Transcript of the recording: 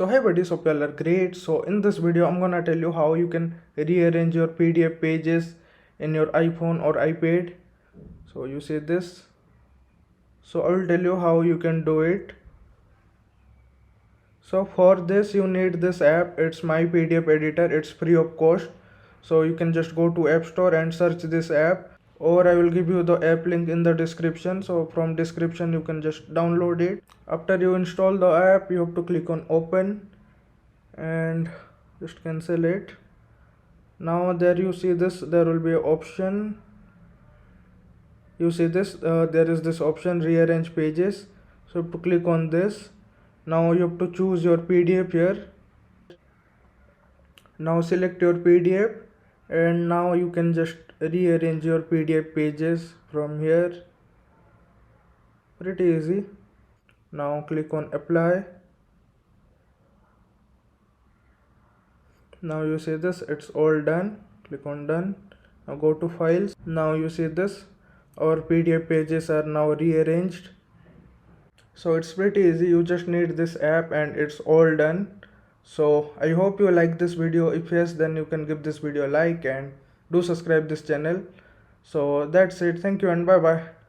So hey buddies, hope you all are great. So in this video I'm gonna tell you how you can rearrange your PDF pages in your iPhone or iPad. So you see this. So I will tell you how you can do it. So for this you need this app. It's my PDF editor. It's free of cost. So you can just go to App Store and search this app, or I will give you the app link in the description. So from description you can just download it. After you install the app, you have to click on open and just cancel it. Now there you see this, there will be an option. You see this, there is this option rearrange pages. So you have to click on this. Now you have to choose your PDF here. Now select your PDF, and now you can just rearrange your PDF pages from here. Pretty easy. Now click on apply. Now you see this, it's all done. Click on done. Now go to files. Now you see this, our PDF pages are now rearranged. So it's pretty easy. You just need this app and it's all done. So I hope you like this video. If yes, then you can give this video a like and do subscribe this channel. So that's it. Thank you and bye bye.